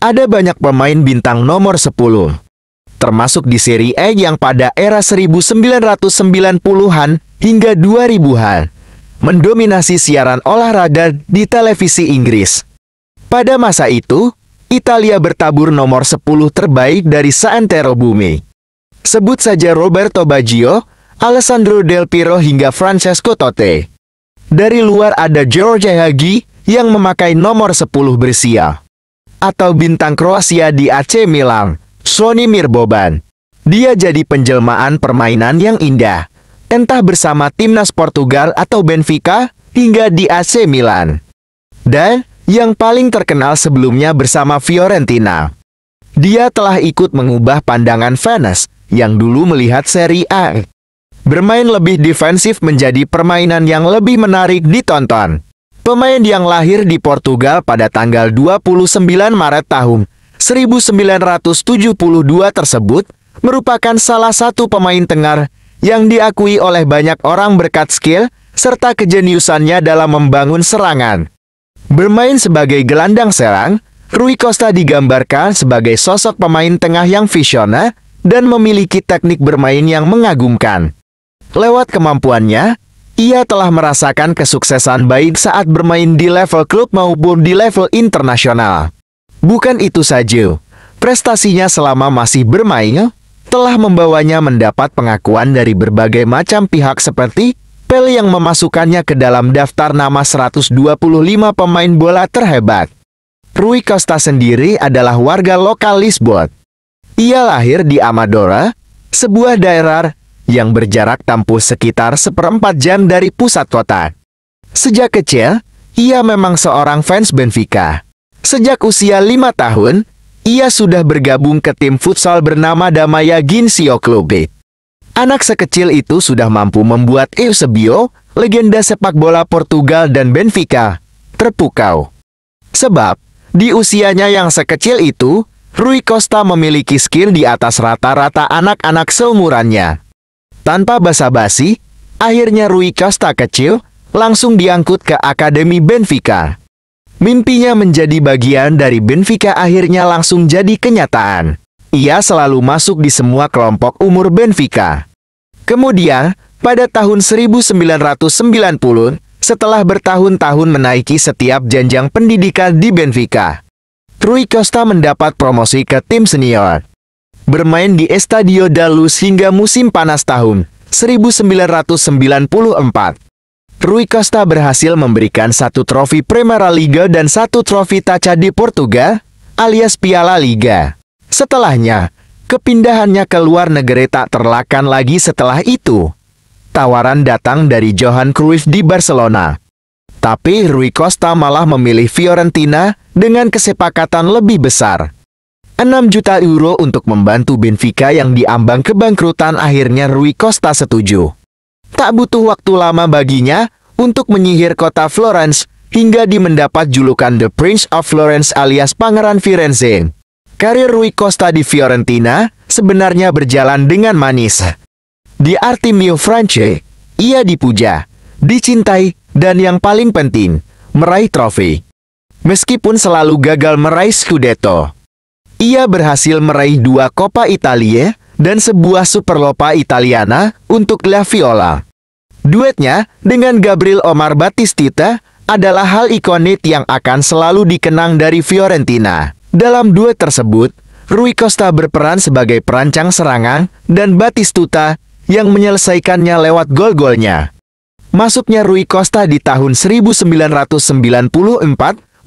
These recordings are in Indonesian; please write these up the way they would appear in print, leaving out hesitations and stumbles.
Ada banyak pemain bintang nomor 10, termasuk di Serie A yang pada era 1990-an hingga 2000-an mendominasi siaran olahraga di televisi Inggris. Pada masa itu, Italia bertabur nomor 10 terbaik dari seantero bumi. Sebut saja Roberto Baggio, Alessandro Del Piero hingga Francesco Totti. Dari luar ada George Hagi yang memakai nomor 10 bersial. Atau bintang Kroasia di AC Milan, Zvonimir Boban. Dia jadi penjelmaan permainan yang indah, entah bersama timnas Portugal atau Benfica, hingga di AC Milan. Dan yang paling terkenal sebelumnya bersama Fiorentina. Dia telah ikut mengubah pandangan fans yang dulu melihat Serie A. Bermain lebih defensif menjadi permainan yang lebih menarik ditonton. Pemain yang lahir di Portugal pada tanggal 29 Maret tahun 1972 tersebut merupakan salah satu pemain tengah yang diakui oleh banyak orang berkat skill serta kejeniusannya dalam membangun serangan. Bermain sebagai gelandang serang, Rui Costa digambarkan sebagai sosok pemain tengah yang visioner dan memiliki teknik bermain yang mengagumkan. Lewat kemampuannya, ia telah merasakan kesuksesan baik saat bermain di level klub maupun di level internasional. Bukan itu saja, prestasinya selama masih bermain telah membawanya mendapat pengakuan dari berbagai macam pihak seperti Pele yang memasukkannya ke dalam daftar nama 125 pemain bola terhebat. Rui Costa sendiri adalah warga lokal Lisbon. Ia lahir di Amadora, sebuah daerah yang berjarak tempuh sekitar 1/4 jam dari pusat kota. Sejak kecil, ia memang seorang fans Benfica. Sejak usia 5 tahun, ia sudah bergabung ke tim futsal bernama Damaia Guincio Clube. Anak sekecil itu sudah mampu membuat Eusebio, legenda sepak bola Portugal dan Benfica, terpukau. Sebab, di usianya yang sekecil itu, Rui Costa memiliki skill di atas rata-rata anak-anak seumurannya. Tanpa basa-basi, akhirnya Rui Costa kecil langsung diangkut ke Akademi Benfica. Mimpinya menjadi bagian dari Benfica akhirnya langsung jadi kenyataan. Ia selalu masuk di semua kelompok umur Benfica. Kemudian, pada tahun 1990, setelah bertahun-tahun menaiki setiap jenjang pendidikan di Benfica, Rui Costa mendapat promosi ke tim senior. Bermain di Estadio da Luz hingga musim panas tahun 1994. Rui Costa berhasil memberikan 1 trofi Primeira Liga dan 1 trofi Taça di Portugal, alias Piala Liga. Setelahnya, kepindahannya ke luar negeri tak terelakkan lagi setelah itu. Tawaran datang dari Johan Cruyff di Barcelona. Tapi Rui Costa malah memilih Fiorentina dengan kesepakatan lebih besar. 6 juta euro untuk membantu Benfica yang diambang kebangkrutan. Akhirnya Rui Costa setuju. Tak butuh waktu lama baginya untuk menyihir kota Florence hingga mendapat julukan The Prince of Florence alias Pangeran Firenze. Karir Rui Costa di Fiorentina sebenarnya berjalan dengan manis. Di Artemio Franche, ia dipuja, dicintai, dan yang paling penting, meraih trofi. Meskipun selalu gagal meraih Scudetto, ia berhasil meraih 2 Coppa Italia dan sebuah Supercoppa Italiana untuk La Viola. Duetnya dengan Gabriel Omar Batistita adalah hal ikonik yang akan selalu dikenang dari Fiorentina. Dalam duet tersebut, Rui Costa berperan sebagai perancang serangan dan Batistuta yang menyelesaikannya lewat gol-golnya. Masuknya Rui Costa di tahun 1994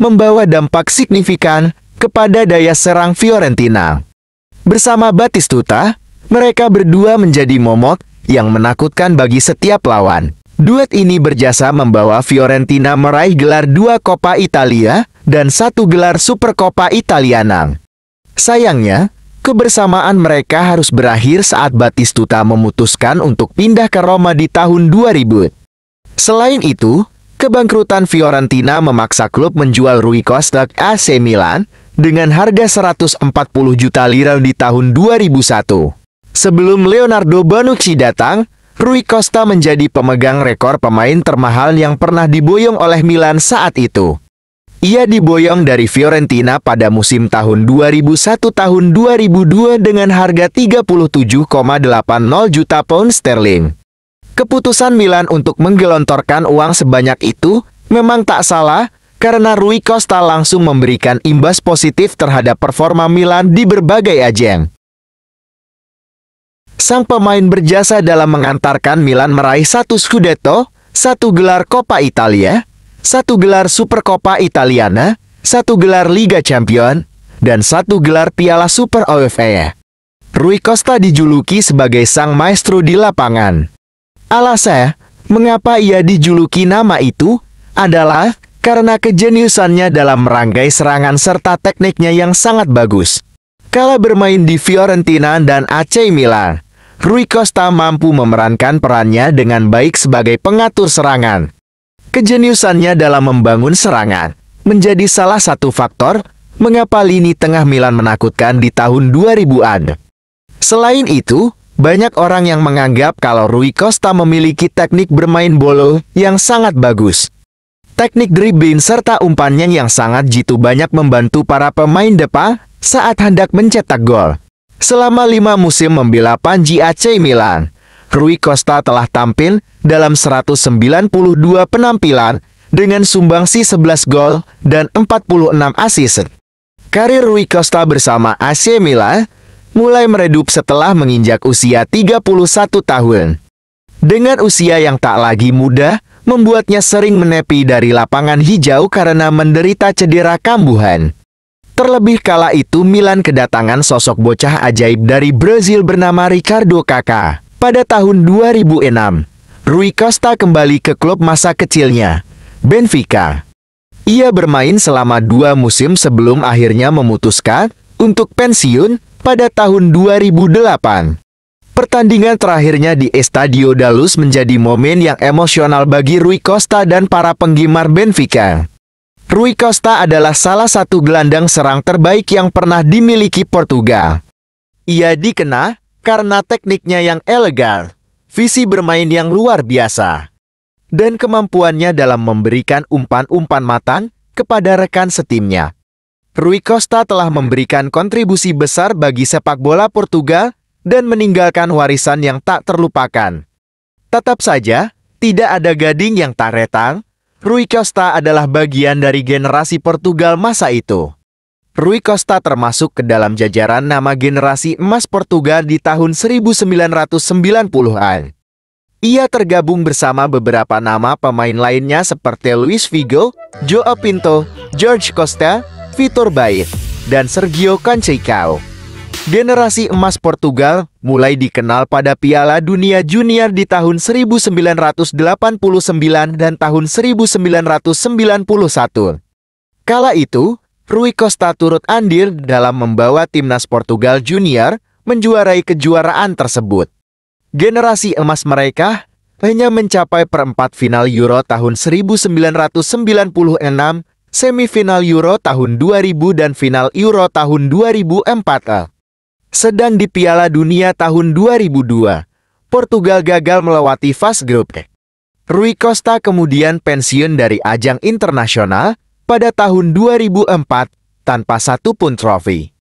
membawa dampak signifikan kepada daya serang Fiorentina. Bersama Batistuta, mereka berdua menjadi momok yang menakutkan bagi setiap lawan. Duet ini berjasa membawa Fiorentina meraih gelar 2 Coppa Italia dan 1 gelar Supercoppa Italiana. Sayangnya, kebersamaan mereka harus berakhir saat Batistuta memutuskan untuk pindah ke Roma di tahun 2000. Selain itu, kebangkrutan Fiorentina memaksa klub menjual Rui Costa ke AC Milan dengan harga 140 juta lira di tahun 2001. Sebelum Leonardo Bonucci datang, Rui Costa menjadi pemegang rekor pemain termahal yang pernah diboyong oleh Milan saat itu. Ia diboyong dari Fiorentina pada musim tahun 2001-2002 dengan harga 37,80 juta pound sterling. Keputusan Milan untuk menggelontorkan uang sebanyak itu memang tak salah, karena Rui Costa langsung memberikan imbas positif terhadap performa Milan di berbagai ajang. Sang pemain berjasa dalam mengantarkan Milan meraih 1 Scudetto, 1 gelar Coppa Italia, 1 gelar Supercoppa Italiana, 1 gelar Liga Champions, dan 1 gelar Piala Super UEFA. Rui Costa dijuluki sebagai sang maestro di lapangan. Alasan mengapa ia dijuluki nama itu adalah karena kejeniusannya dalam merangkai serangan serta tekniknya yang sangat bagus. Kala bermain di Fiorentina dan AC Milan, Rui Costa mampu memerankan perannya dengan baik sebagai pengatur serangan. Kejeniusannya dalam membangun serangan menjadi salah satu faktor mengapa lini tengah Milan menakutkan di tahun 2000-an. Selain itu, banyak orang yang menganggap kalau Rui Costa memiliki teknik bermain bola yang sangat bagus. Teknik dribbling serta umpannya yang sangat jitu banyak membantu para pemain depan saat hendak mencetak gol. Selama 5 musim membela Panji AC Milan, Rui Costa telah tampil dalam 192 penampilan dengan sumbangsi 11 gol dan 46 assist. Karir Rui Costa bersama AC Milan mulai meredup setelah menginjak usia 31 tahun. Dengan usia yang tak lagi muda, membuatnya sering menepi dari lapangan hijau karena menderita cedera kambuhan. Terlebih kala itu Milan kedatangan sosok bocah ajaib dari Brazil bernama Ricardo Kaká. Pada tahun 2006, Rui Costa kembali ke klub masa kecilnya, Benfica. Ia bermain selama 2 musim sebelum akhirnya memutuskan untuk pensiun pada tahun 2008. Pertandingan terakhirnya di Estadio da Luz menjadi momen yang emosional bagi Rui Costa dan para penggemar Benfica. Rui Costa adalah salah satu gelandang serang terbaik yang pernah dimiliki Portugal. Ia dikenal karena tekniknya yang elegan, visi bermain yang luar biasa, dan kemampuannya dalam memberikan umpan-umpan matang kepada rekan setimnya. Rui Costa telah memberikan kontribusi besar bagi sepak bola Portugal dan meninggalkan warisan yang tak terlupakan. Tetap saja, tidak ada gading yang tak retang. Rui Costa adalah bagian dari generasi Portugal masa itu. Rui Costa termasuk ke dalam jajaran nama generasi emas Portugal di tahun 1990-an. Ia tergabung bersama beberapa nama pemain lainnya seperti Luis Figo, João Pinto, Jorge Costa, Vitor Baez, dan Sergio Conceição. Generasi emas Portugal mulai dikenal pada Piala Dunia Junior di tahun 1989 dan tahun 1991. Kala itu, Rui Costa turut andil dalam membawa timnas Portugal Junior menjuarai kejuaraan tersebut. Generasi emas mereka hanya mencapai perempat final Euro tahun 1996, semifinal Euro tahun 2000 dan final Euro tahun 2004. Sedang di Piala Dunia tahun 2002, Portugal gagal melewati fase grup. Rui Costa kemudian pensiun dari ajang internasional pada tahun 2004 tanpa satu pun trofi.